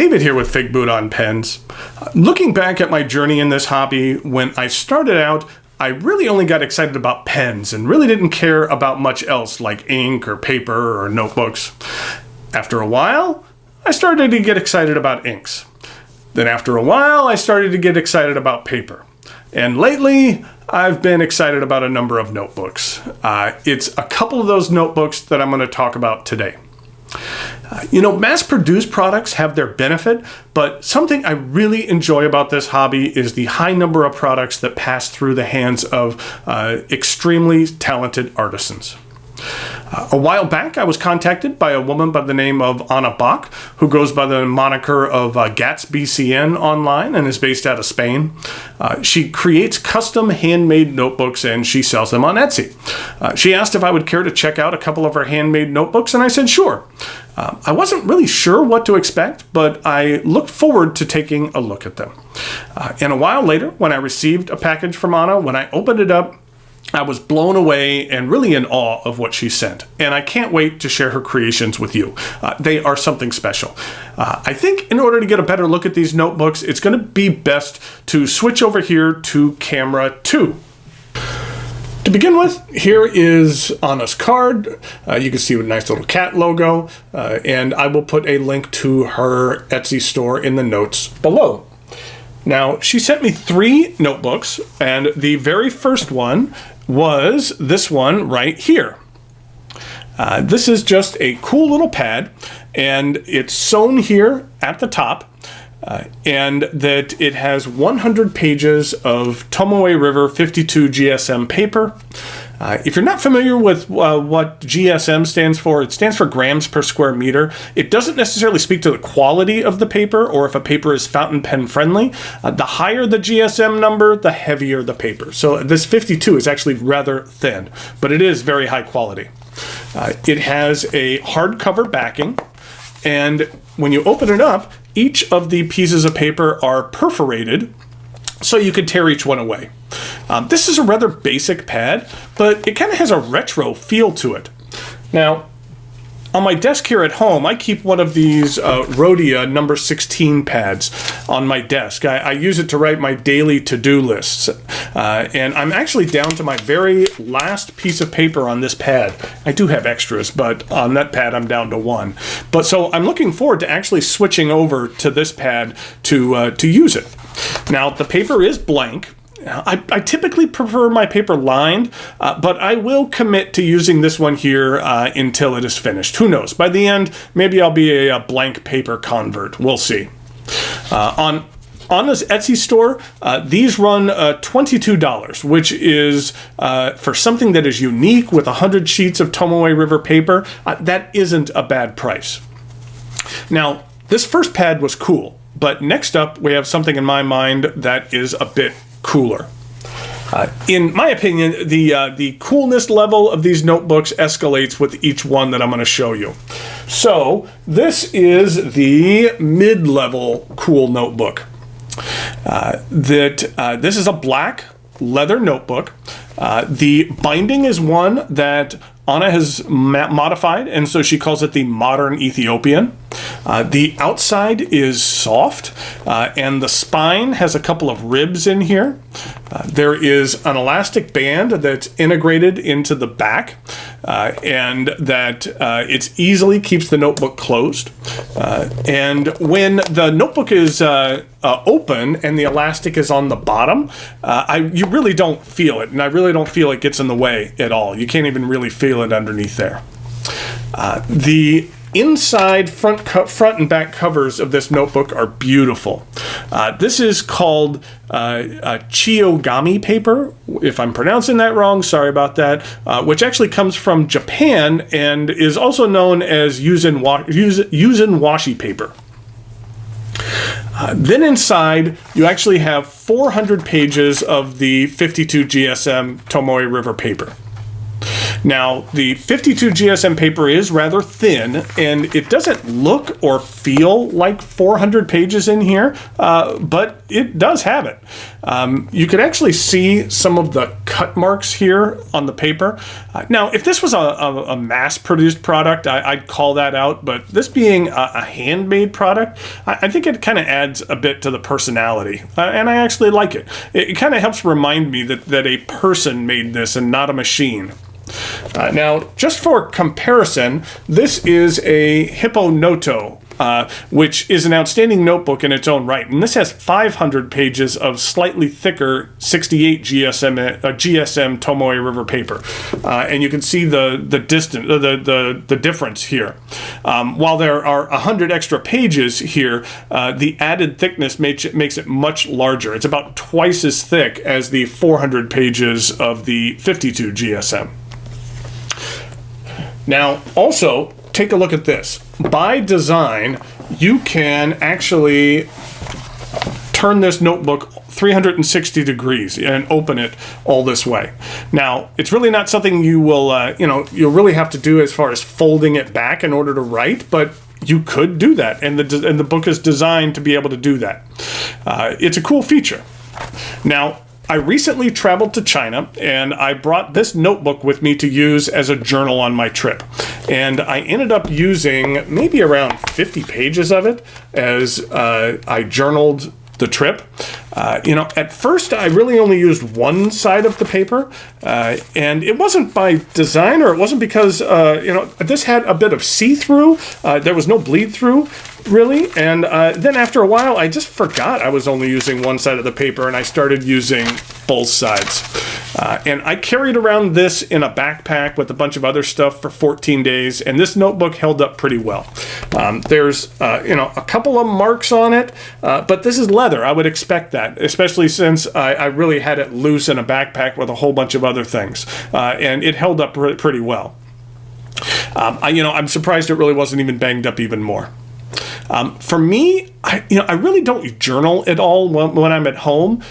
David here with Figboot on Pens. Looking back at my journey in this hobby, when I started out, I really only got excited about pens and really didn't care about much else like ink or paper or notebooks. After a while, I started to get excited about inks. Then after a while, I started to get excited about paper. And lately, I've been excited about a number of notebooks. It's a couple of those notebooks that I'm going to talk about today. Mass-produced products have their benefit, but something I really enjoy about this hobby is the high number of products that pass through the hands of extremely talented artisans. A while back, I was contacted by a woman by the name of Anna Bach, who goes by the moniker of Gatz BCN online and is based out of Spain. She creates custom handmade notebooks and she sells them on Etsy. She asked if I would care to check out a couple of her handmade notebooks, and I said sure. I wasn't really sure what to expect, but I looked forward to taking a look at them. And a while later, when I received a package from Anna, when I opened it up, I was blown away and really in awe of what she sent. And I can't wait to share her creations with you. They are something special. I think in order to get a better look at these notebooks, it's going to be best to switch over here to camera 2. To begin with, here is Anna's card. You can see a nice little cat logo. And I will put a link to her Etsy store in the notes below. Now, she sent me 3 notebooks, and the very first one was this one right here. This is just a cool little pad, and it's sewn here at the top, and that it has 100 pages of Tomoe River 52 GSM paper. If you're not familiar with what GSM stands for, it stands for grams per square meter. It doesn't necessarily speak to the quality of the paper or if a paper is fountain pen friendly. The higher the GSM number, the heavier the paper. So this 52 is actually rather thin, but it is very high quality. It has a hardcover backing, and when you open it up, each of the pieces of paper are perforated so you can tear each one away. This is a rather basic pad, but it kind of has a retro feel to it. Now, on my desk here at home, I keep one of these Rhodia number 16 pads on my desk. I use it to write my daily to-do lists. And I'm actually down to my very last piece of paper on this pad. I do have extras, but on that pad I'm down to 1. But so I'm looking forward to actually switching over to this pad to use it. Now, the paper is blank. I typically prefer my paper lined, but I will commit to using this one here until it is finished. Who knows? By the end, maybe I'll be a blank paper convert. We'll see. On Anna's Etsy store, these run $22, which is, for something that is unique with 100 sheets of Tomoe River paper, that isn't a bad price. Now, this first pad was cool, but next up we have something in my mind that is a bit cooler. In my opinion, the coolness level of these notebooks escalates with each one that I'm going to show you. So this is the mid-level cool notebook. This is a black leather notebook. The binding is one that Anna has modified, and so she calls it the modern Ethiopian. The outside is soft, and the spine has a couple of ribs in here. There is an elastic band that's integrated into the back, and that it easily keeps the notebook closed. And when the notebook is open and the elastic is on the bottom, you really don't feel it, and I really don't feel it gets in the way at all. You can't even really feel it underneath there. The inside front and back covers of this notebook are beautiful. This is called Chiogami paper, if I'm pronouncing that wrong, sorry about that, which actually comes from Japan and is also known as Yuzen washi paper. Then inside, you actually have 400 pages of the 52 GSM Tomoe River paper. Now, the 52 GSM paper is rather thin, and it doesn't look or feel like 400 pages in here, but it does have it. You could actually see some of the cut marks here on the paper. Now, if this was a mass-produced product, I'd call that out, but this being a handmade product, I think it kind of adds a bit to the personality, and I actually like it. It kind of helps remind me that a person made this and not a machine. Now, just for comparison, this is a Hippo Noto, which is an outstanding notebook in its own right. And this has 500 pages of slightly thicker 68 GSM Tomoe River paper. And you can see the difference here. While there are 100 extra pages here, the added thickness makes it much larger. It's about twice as thick as the 400 pages of the 52 GSM. Now, also, take a look at this. By design, you can actually turn this notebook 360 degrees and open it all this way. Now, it's really not something you will, you'll really have to do as far as folding it back in order to write, but you could do that, and the book is designed to be able to do that. It's a cool feature. Now, I recently traveled to China, and I brought this notebook with me to use as a journal on my trip. And I ended up using maybe around 50 pages of it as I journaled the trip. At first I really only used one side of the paper, and it wasn't by design, or it wasn't because, this had a bit of see-through. There was no bleed-through, really, and then after a while I just forgot I was only using one side of the paper, and I started using both sides. And I carried around this in a backpack with a bunch of other stuff for 14 days, and this notebook held up pretty well. There's a couple of marks on it, but this is leather. I would expect that, especially since I really had it loose in a backpack with a whole bunch of other things, and it held up pretty well. I'm surprised it really wasn't even banged up even more. For me, I really don't journal at all when I'm at home.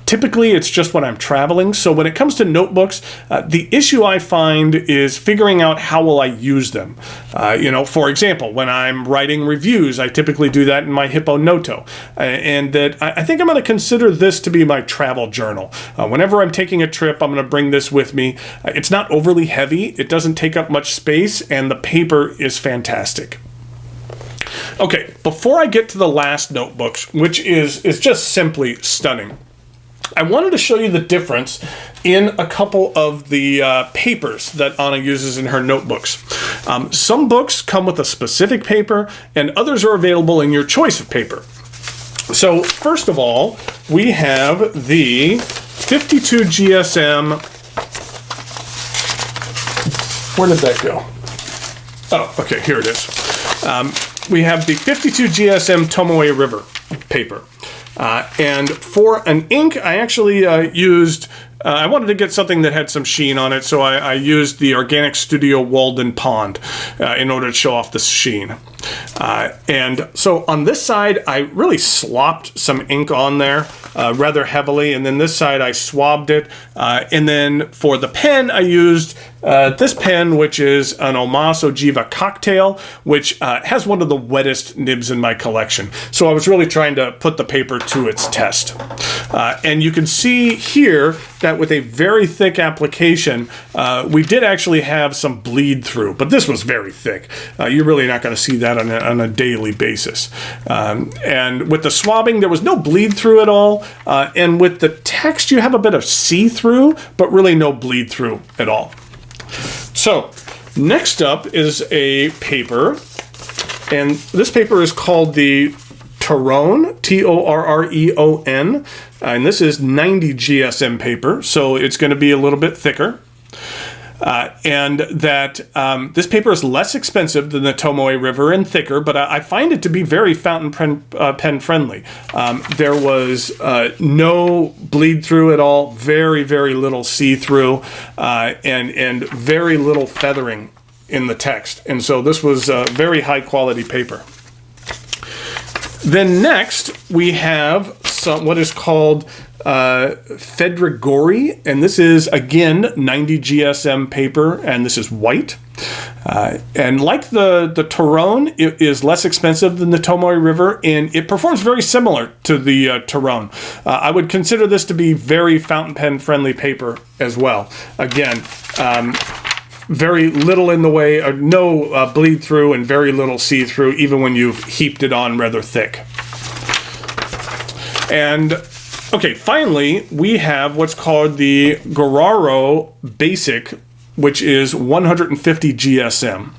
Typically, it's just when I'm traveling. So when it comes to notebooks, the issue I find is figuring out how will I use them. For example, when I'm writing reviews, I typically do that in my Hippo Noto. And that I think I'm going to consider this to be my travel journal. Whenever I'm taking a trip, I'm going to bring this with me. It's not overly heavy. It doesn't take up much space, and the paper is fantastic. Okay, before I get to the last notebooks, which is just simply stunning, I wanted to show you the difference in a couple of the papers that Anna uses in her notebooks. Some books come with a specific paper, and others are available in your choice of paper. So, first of all, we have the 52 GSM. Where did that go? Oh, okay, here it is. We have the 52 GSM Tomoe River paper. And for an ink, I actually used, I wanted to get something that had some sheen on it, so I used the Organic Studio Walden Pond in order to show off the sheen. And so on this side, I really slopped some ink on there rather heavily, and then this side I swabbed it. And then for the pen, I used this pen, which is an Omas Ojiva Cocktail, which has one of the wettest nibs in my collection. So I was really trying to put the paper to its test. And you can see here that with a very thick application, we did actually have some bleed through, but this was very thick. You're really not going to see that on a daily basis. And with the swabbing, there was no bleed through at all. And with the text, you have a bit of see-through, but really no bleed through at all. So, next up is a paper, and this paper is called the Torreon, Torreon, and this is 90 GSM paper, so it's going to be a little bit thicker. And that this paper is less expensive than the Tomoe River and thicker, but I find it to be very fountain pen friendly. There was no bleed through at all, very, very little see-through, and very little feathering in the text. And so this was very high quality paper. Then next we have what is called Fedrigori, and this is, again, 90 GSM paper, and this is white. And like the Tyrone, it is less expensive than the Tomoe River, and it performs very similar to the Tyrone. I would consider this to be very fountain pen friendly paper as well. Again, very little in the way, no bleed through and very little see through, even when you've heaped it on rather thick. And okay, finally, we have what's called the Goraro Basic, which is 150 GSM.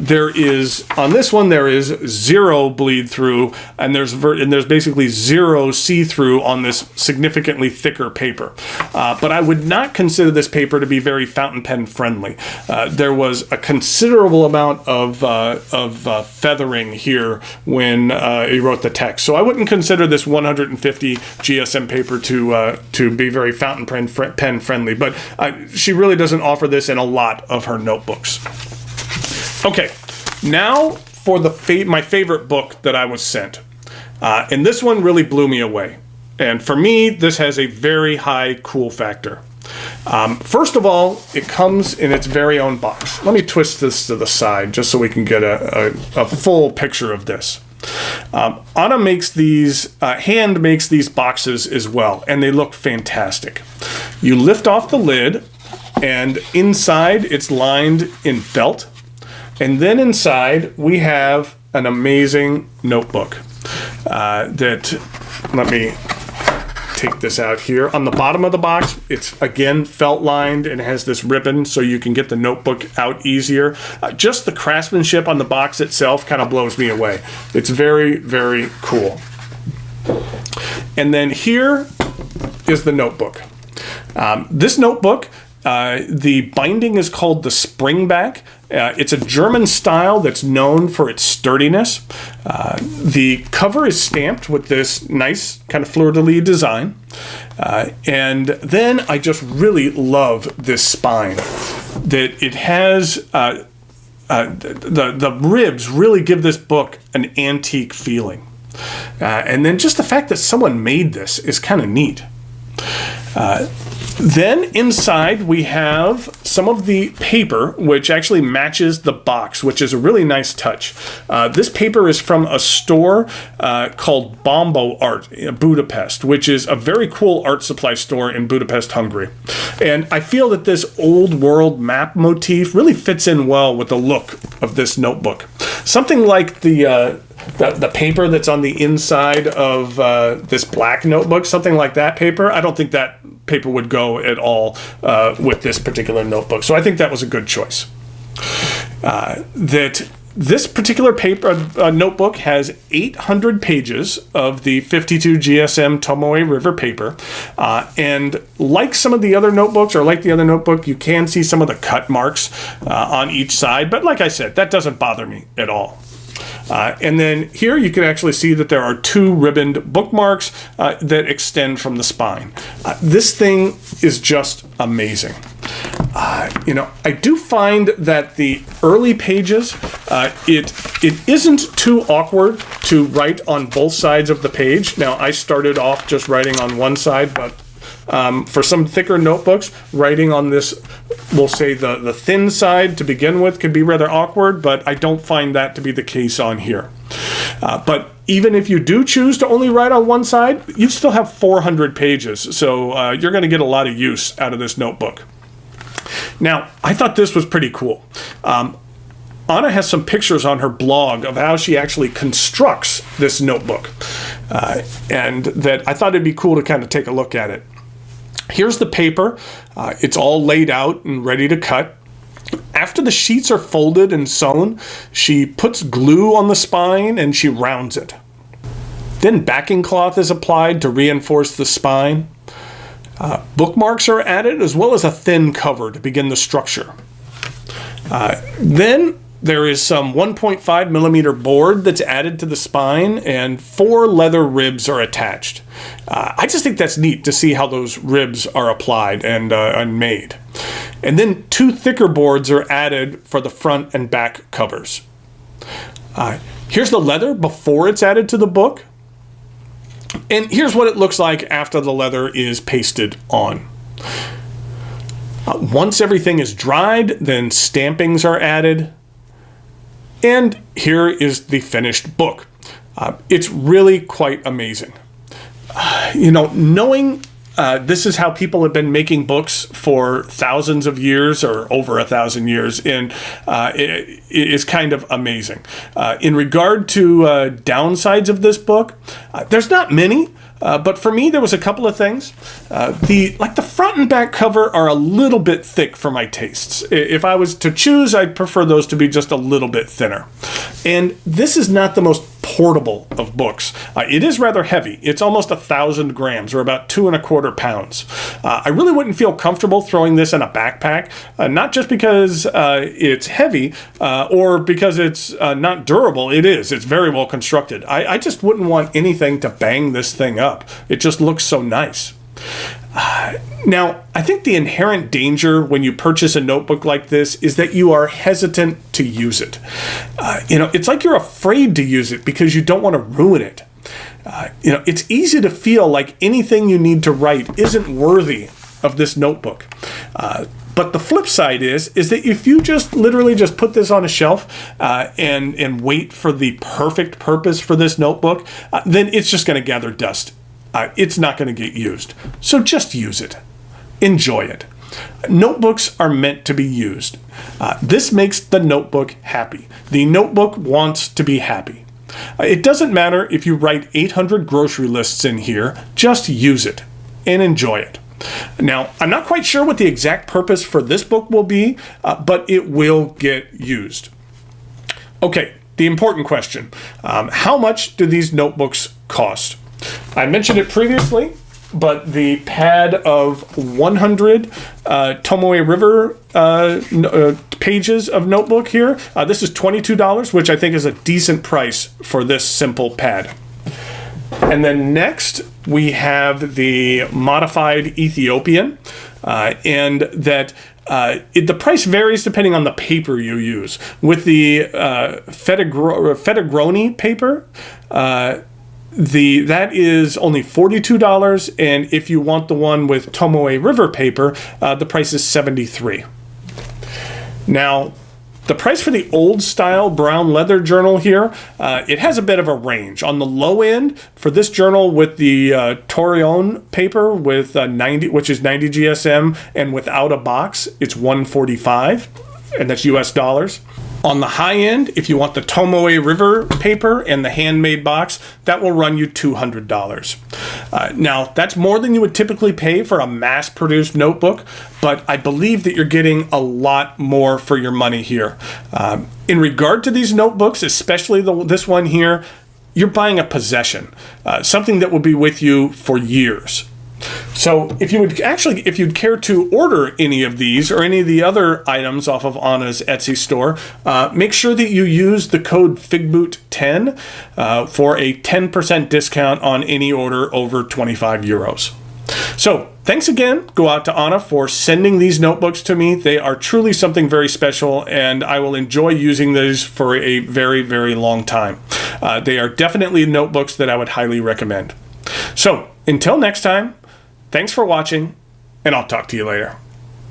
There is, on this one, there is 0 bleed through, and there's basically 0 see-through on this significantly thicker paper. But I would not consider this paper to be very fountain pen friendly. There was a considerable amount of feathering here when he wrote the text. So I wouldn't consider this 150 GSM paper to be very fountain pen friendly, but she really doesn't offer this in a lot of her notebooks. Okay, now for my favorite book that I was sent. And this one really blew me away. And for me, this has a very high cool factor. First of all, it comes in its very own box. Let me twist this to the side just so we can get a full picture of this. Anna makes these, hand makes these boxes as well, and they look fantastic. You lift off the lid, and inside it's lined in felt. And then inside we have an amazing notebook let me take this out here. On the bottom of the box, it's again felt lined and has this ribbon so you can get the notebook out easier. Just the craftsmanship on the box itself kind of blows me away. It's very, very cool. And then here is the notebook. This notebook, the binding is called the Springback. It's a German style that's known for its sturdiness. The cover is stamped with this nice kind of fleur-de-lis design. And then I just really love this spine. That it has, the ribs really give this book an antique feeling. And then just the fact that someone made this is kind of neat. Then inside we have some of the paper, which actually matches the box, which is a really nice touch. This paper is from a store called Bombo Art in Budapest, which is a very cool art supply store in Budapest, Hungary. And I feel that this old world map motif really fits in well with the look of this notebook. Something like the paper that's on the inside of this black notebook, something like that paper. I don't think that paper would go at all with this particular notebook. So I think that was a good choice. That this particular paper notebook has 800 pages of the 52 GSM Tomoe River paper. And like some of the other notebooks, or like the other notebook, you can see some of the cut marks on each side. But like I said, that doesn't bother me at all. And then here you can actually see that there are 2 ribboned bookmarks that extend from the spine. This thing is just amazing. I do find that the early pages, it isn't too awkward to write on both sides of the page. Now, I started off just writing on one side, but for some thicker notebooks, writing on this, we'll say the thin side to begin with, can be rather awkward, but I don't find that to be the case on here. But even if you do choose to only write on one side, you still have 400 pages, so you're going to get a lot of use out of this notebook. Now, I thought this was pretty cool. Anna has some pictures on her blog of how she actually constructs this notebook, and that I thought it'd be cool to kind of take a look at it. Here's the paper. It's all laid out and ready to cut. After the sheets are folded and sewn, she puts glue on the spine and she rounds it. Then backing cloth is applied to reinforce the spine. Bookmarks are added, as well as a thin cover to begin the structure. Then there is some 1.5 millimeter board that's added to the spine, and 4 leather ribs are attached. I just think that's neat to see how those ribs are applied and made. And then 2 thicker boards are added for the front and back covers. Here's the leather before it's added to the book. And here's what it looks like after the leather is pasted on. Once everything is dried, then stampings are added. And here is the finished book. It's really quite amazing. Knowing this is how people have been making books for thousands of years or over 1,000 years, and it is kind of amazing. In regard to downsides of this book, there's not many. But for me, there was a couple of things. The front and back cover are a little bit thick for my tastes. If I was to choose, I'd prefer those to be just a little bit thinner. And this is not the most portable of books. It is rather heavy. It's almost 1,000 grams, or about 2¼ pounds. I really wouldn't feel comfortable throwing this in a backpack, not just because it's heavy or because it's not durable. It is. It's very well constructed. I just wouldn't want anything to bang this thing up. It just looks so nice. Now, I think the inherent danger when you purchase a notebook like this is that you are hesitant to use it. It's like you're afraid to use it because you don't want to ruin it. It's easy to feel like anything you need to write isn't worthy of this notebook. But the flip side is that if you just literally just put this on a shelf and wait for the perfect purpose for this notebook, then it's just going to gather dust. It's not going to get used. So just use it. Enjoy it. Notebooks are meant to be used. This makes the notebook happy. The notebook wants to be happy. It doesn't matter if you write 800 grocery lists in here, just use it and enjoy it. Now, I'm not quite sure what the exact purpose for this book will be, but it will get used. Okay, the important question. How much do these notebooks cost? I mentioned it previously, but the pad of 100 Tomoe River pages of notebook here, this is $22, which I think is a decent price for this simple pad. And then next, we have the modified Ethiopian, and that the price varies depending on the paper you use. With the Fedogroni paper, that is only $42, and if you want the one with Tomoe River paper, the price is $73. Now, the price for the old style brown leather journal here, it has a bit of a range. On the low end, for this journal with the Torion paper with 90, which is 90 GSM, and without a box, it's $145, and that's US dollars. On the high end, if you want the Tomoe River paper and the Handmade box, that will run you $200. Now, that's more than you would typically pay for a mass-produced notebook, but I believe that you're getting a lot more for your money here. In regard to these notebooks, especially this one here, you're buying a possession, something that will be with you for years. So if you'd care to order any of these or any of the other items off of Anna's Etsy store, make sure that you use the code Figboot10 for a 10% discount on any order over 25 euros. So thanks again, go out to Anna for sending these notebooks to me. They are truly something very special, and I will enjoy using these for a very, very long time. They are definitely notebooks that I would highly recommend. So until next time, thanks for watching, and I'll talk to you later.